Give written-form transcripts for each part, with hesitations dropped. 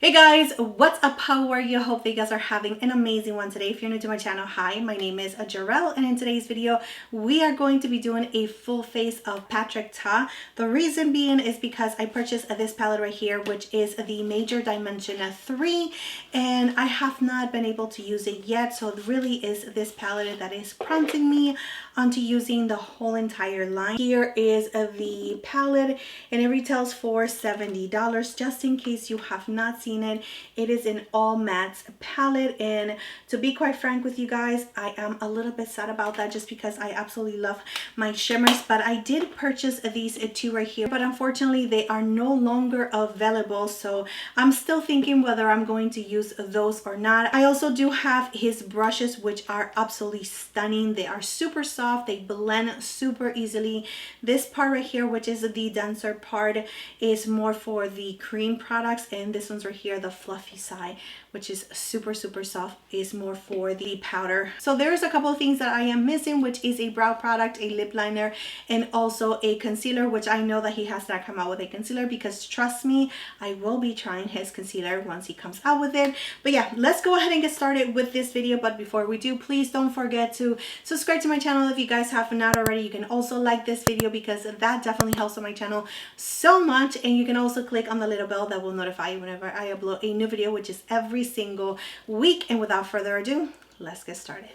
Hey guys, what's up? How are you? Hope that you guys are having an amazing one today. If you're new to my channel, hi, my name is Gerel, and in today's video we are going to be doing a full face of PATRIC. The reason being is because I purchased this palette right here, which is the Major Dimension 3, and I have not been able to use it yet. So it really is this palette that is prompting me onto using the whole entire line. Here is the palette, and it retails for $70. Just in case you have not seen it, it is an all matte palette, and to be quite frank with you guys, I am a little bit sad about that just because I absolutely love my shimmers. But I did purchase these two right here, but unfortunately they are no longer available, so I'm still thinking whether I'm going to use those or not. I also do have his brushes, which are absolutely stunning. They are super soft, they blend super easily. This part right here, which is the denser part, is more for the cream products, and this one's right here, the fluffy side, which is super soft, is more for the powder. So there's a couple of things that I am missing, which is a brow product, a lip liner, and also a concealer, which I know that he has not come out with a concealer, because trust me, I will be trying his concealer once he comes out with it. But yeah, let's go ahead and get started with this video. But before we do, please don't forget to subscribe to my channel if you guys have not already. You can also like this video because that definitely helps on my channel so much, and you can also click on the little bell that will notify you whenever I upload a new video, which is every single week. And without further ado, let's get started.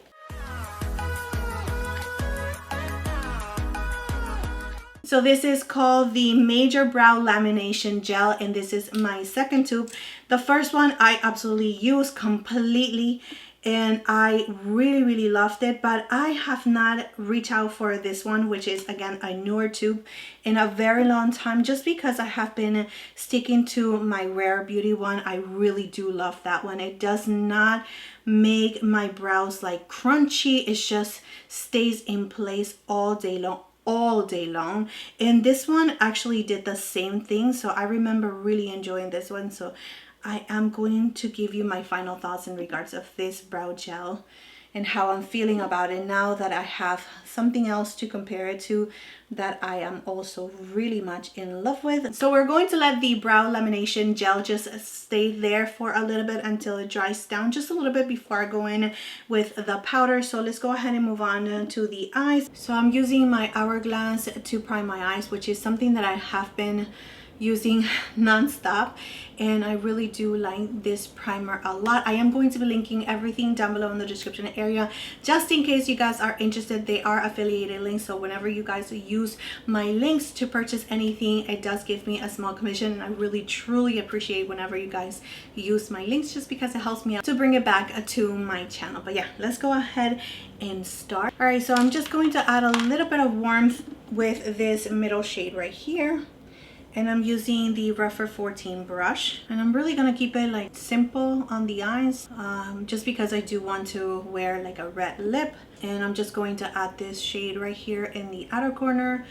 So this is called the Major Brow Lamination Gel, and this is my second tube. The first one I absolutely used completely, and I really loved it, but I have not reached out for this one, which is again a newer tube, in a very long time, just because I have been sticking to my Rare Beauty one. I really do love that one. It does not make my brows like crunchy, it just stays in place all day long. And this one actually did the same thing, so I remember really enjoying this one. So I am going to give you my final thoughts in regards of this brow gel and how I'm feeling about it now that I have something else to compare it to that I am also really much in love with. So we're going to let the brow lamination gel just stay there for a little bit until it dries down just a little bit before I go in with the powder. So let's go ahead and move on to the eyes. So I'm using my Hourglass to prime my eyes, which is something that I have been using non-stop, and I really do like this primer a lot. I am going to be linking everything down below in the description area just in case you guys are interested. They are affiliated links, so whenever you guys use my links to purchase anything, it does give me a small commission, and I really truly appreciate whenever you guys use my links, just because it helps me out to bring it back to my channel. But yeah, let's go ahead and start. All right, so I'm just going to add a little bit of warmth with this middle shade right here, and I'm using the Rougher 14 brush, and I'm really gonna keep it like simple on the eyes, just because I do want to wear like a red lip. And I'm just going to add this shade right here in the outer corner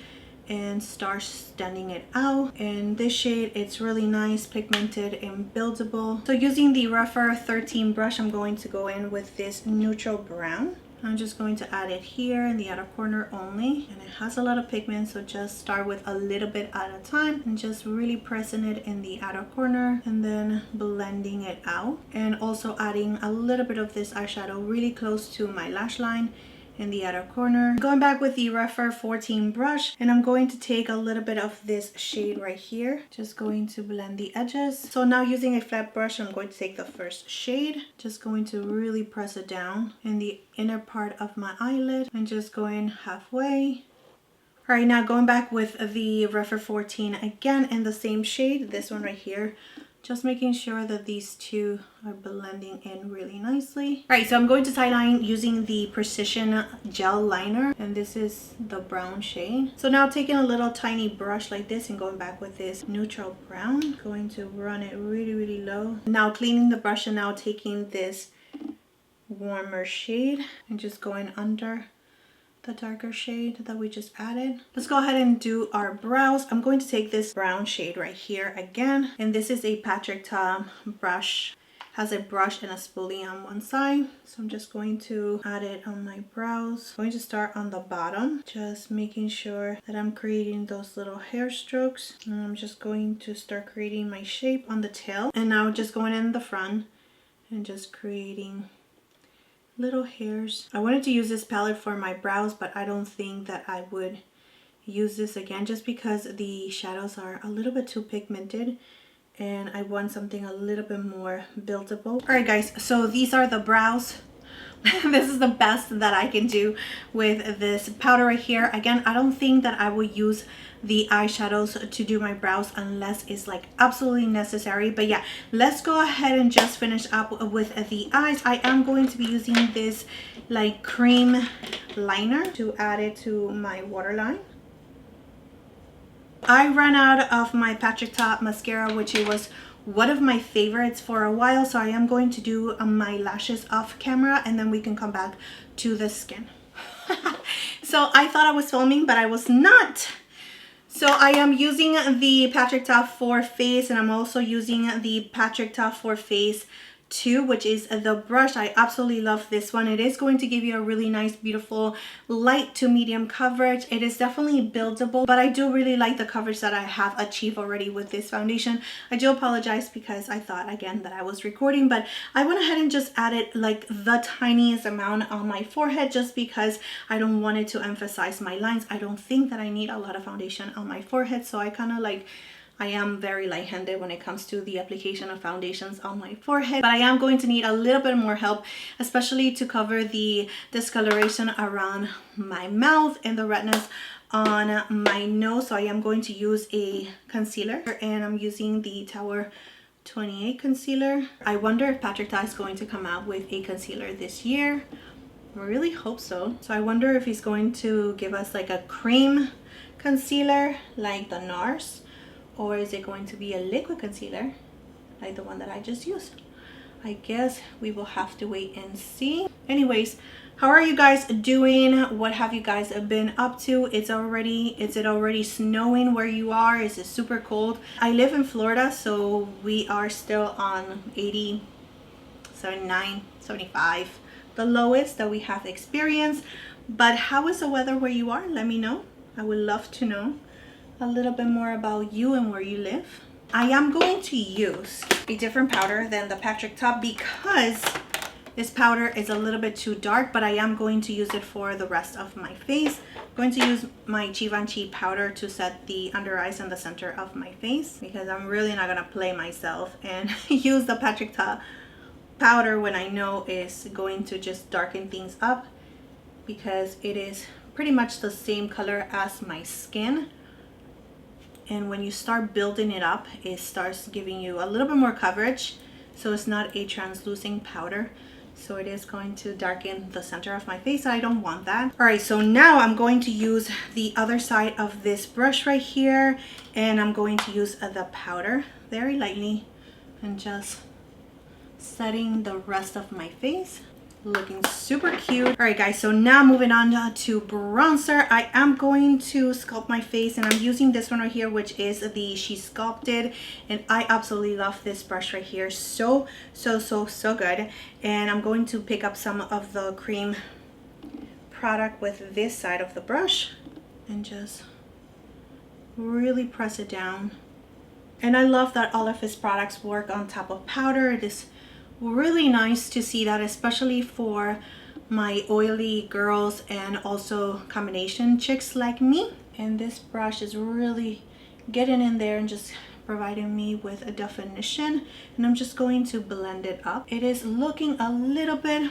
and start standing it out. And this shade, it's really nice, pigmented and buildable. So using the Rougher 13 brush, I'm going to go in with this neutral brown. I'm just going to add it here in the outer corner only, and it has a lot of pigment, so just start with a little bit at a time and just really pressing it in the outer corner and then blending it out. And also adding a little bit of this eyeshadow really close to my lash line in the outer corner. Going back with the Rougher 14 brush, and I'm going to take a little bit of this shade right here, just going to blend the edges. So now using a flat brush, I'm going to take the first shade, just going to really press it down in the inner part of my eyelid and just going halfway. All right, now going back with the Rougher 14 again in the same shade, this one right here, just making sure that these two are blending in really nicely. All right, so I'm going to tie line using the Precision Gel Liner, and this is the brown shade. So now taking a little tiny brush like this and going back with this neutral brown, going to run it really low. Now cleaning the brush, and now taking this warmer shade and just going under the darker shade that we just added. Let's go ahead and do our brows. I'm going to take this brown shade right here again, and this is a PATRIC brush, has a brush and a spoolie on one side. So I'm just going to add it on my brows. I'm going to start on the bottom, just making sure that I'm creating those little hair strokes. And I'm just going to start creating my shape on the tail. And now just going in the front and just creating little hairs. I wanted to use this palette for my brows, but I don't think that I would use this again just because the shadows are a little bit too pigmented and I want something a little bit more buildable. All right guys, so these are the brows. This is the best that I can do with this powder right here. Again, I don't think that I will use the eyeshadows to do my brows unless it's like absolutely necessary. But yeah, let's go ahead and just finish up with the eyes. I am going to be using this like cream liner to add it to my waterline. I ran out of my PATRIC Top mascara, which it was one of my favorites for a while, so I am going to do my lashes off camera and then we can come back to the skin. So I thought I was filming, but I was not. So I am using the PATRIC Top for Face, and I'm also using the PATRIC Top for Face 2, which is the brush. I absolutely love this one. It is going to give you a really nice, beautiful light to medium coverage. It is definitely buildable, but I do really like the coverage that I have achieved already with this foundation. I do apologize because I thought again that I was recording, but I went ahead and just added like the tiniest amount on my forehead just because I don't want it to emphasize my lines. I don't think that I need a lot of foundation on my forehead, so I kind of like, I am very light-handed when it comes to the application of foundations on my forehead, but I am going to need a little bit more help, especially to cover the discoloration around my mouth and the redness on my nose. So I am going to use a concealer, and I'm using the Tower 28 concealer. I wonder if PATRIC Top is going to come out with a concealer this year. I really hope so. So I wonder if he's going to give us like a cream concealer like the NARS, or is it going to be a liquid concealer like the one that I just used? I guess we will have to wait and see. Anyways, how are you guys doing? What have you guys been up to? Is it already snowing where you are? Is it super cold? I live in Florida, so we are still on 80, 79, 75, the lowest that we have experienced. But how is the weather where you are? Let me know. I would love to know a little bit more about you and where you live. I am going to use a different powder than the PATRIC Top because this powder is a little bit too dark, but I am going to use it for the rest of my face. I'm going to use my Givenchy powder to set the under eyes and the center of my face because I'm really not gonna play myself and use the PATRIC Top powder when I know it's going to just darken things up, because it is pretty much the same color as my skin. And when you start building it up, it starts giving you a little bit more coverage, so it's not a translucent powder, so it is going to darken the center of my face. I don't want that. All right, so now I'm going to use the other side of this brush right here, and I'm going to use the powder very lightly and just setting the rest of my face, looking super cute. All right guys, so now moving on to bronzer. I am going to sculpt my face, and I'm using this one right here, which is the She Sculpted, and I absolutely love this brush right here. So good. And I'm going to pick up some of the cream product with this side of the brush and just really press it down. And I love that all of his products work on top of powder. It is really nice to see that, especially for my oily girls and also combination chicks like me. And this brush is really getting in there and just providing me with a definition, and I'm just going to blend it up. It is looking a little bit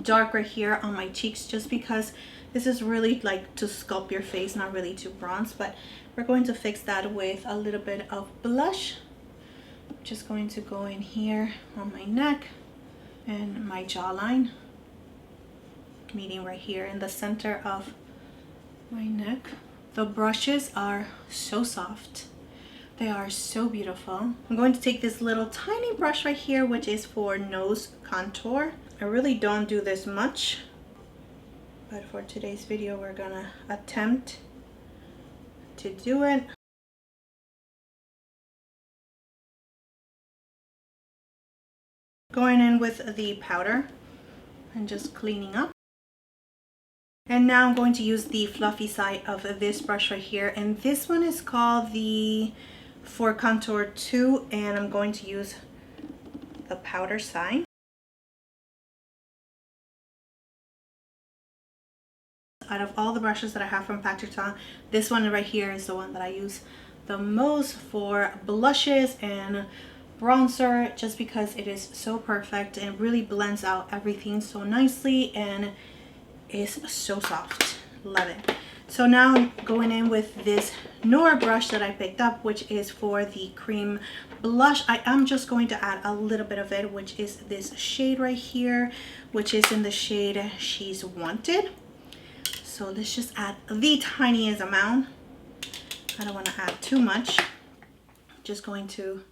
dark right here on my cheeks just because this is really like to sculpt your face, not really to bronze, but we're going to fix that with a little bit of blush. Just going to go in here on my neck and my jawline, meeting right here in the center of my neck. The brushes are so soft. They are so beautiful. I'm going to take this little tiny brush right here, which is for nose contour. I really don't do this much, but for today's video, we're gonna attempt to do it. Going in with the powder and just cleaning up. And now I'm going to use the fluffy side of this brush right here, and this one is called the For Contour 2, and I'm going to use the powder side. Out of all the brushes that I have from PATRIC, this one right here is the one that I use the most for blushes and bronzer, just because it is so perfect and really blends out everything so nicely and is so soft. Love it. So now I'm going in with this newer brush that I picked up, which is for the cream blush. I am just going to add a little bit of it, which is this shade right here, which is in the shade She's Wanted. So let's just add the tiniest amount. I don't want to add too much. Just going to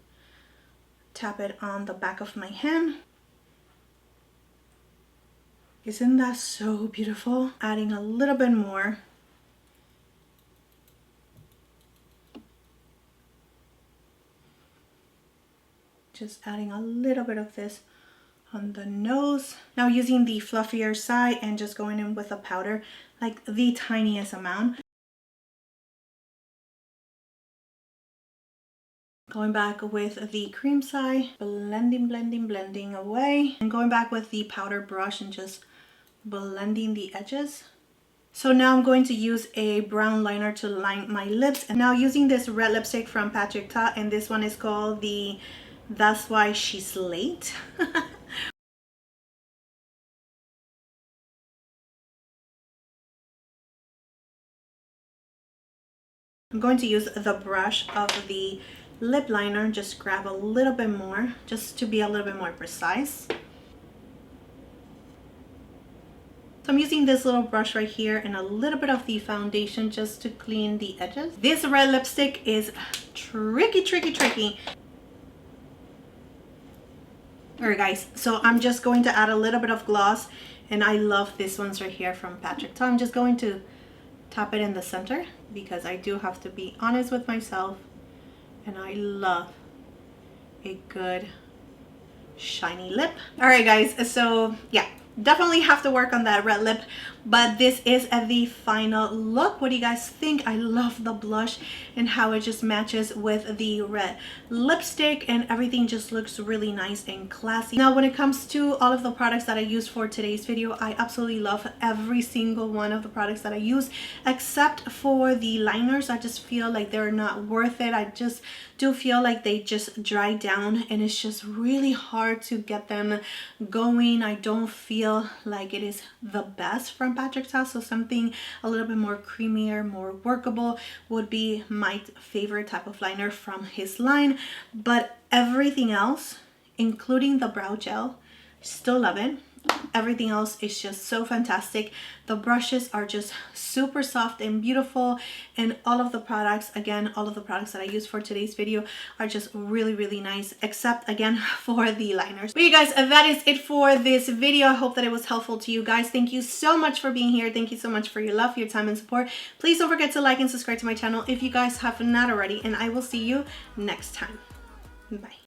tap it on the back of my hand. Isn't that so beautiful? Adding a little bit more. Just adding a little bit of this on the nose. Now using the fluffier side and just going in with a powder, like the tiniest amount. Going back with the cream side, blending, blending, blending away. And going back with the powder brush and just blending the edges. So now I'm going to use a brown liner to line my lips. And now using this red lipstick from PATRIC, and this one is called the That's Why She's Late. I'm going to use the brush of the lip liner, just grab a little bit more, just to be a little bit more precise. So I'm using this little brush right here and a little bit of the foundation just to clean the edges. This red lipstick is tricky, tricky, tricky. Alright guys, so I'm just going to add a little bit of gloss, and I love this ones right here from PATRIC. So I'm just going to tap it in the center because I do have to be honest with myself, and I love a good shiny lip. Alright guys, so yeah, definitely have to work on that red lip, but this is the final look. What do you guys think? I love the blush and how it just matches with the red lipstick, and everything just looks really nice and classy. Now when it comes to all of the products that I use for today's video, I absolutely love every single one of the products that I use, except for the liners. I just feel like they're not worth it. I just do feel like they just dry down and it's just really hard to get them going. I don't feel like it is the best from PATRIC, so something a little bit more creamier, more workable would be my favorite type of liner from his line. But everything else, including the brow gel, still love it. Everything else is just so fantastic. The brushes are just super soft and beautiful, and all of the products, again, all of the products that I use for today's video are just really, really nice, except again for the liners. But you guys, that is it for this video. I hope that it was helpful to you guys. Thank you so much for being here. Thank you so much for your love, your time, and support. Please don't forget to like and subscribe to my channel if you guys have not already, and I will see you next time. Bye.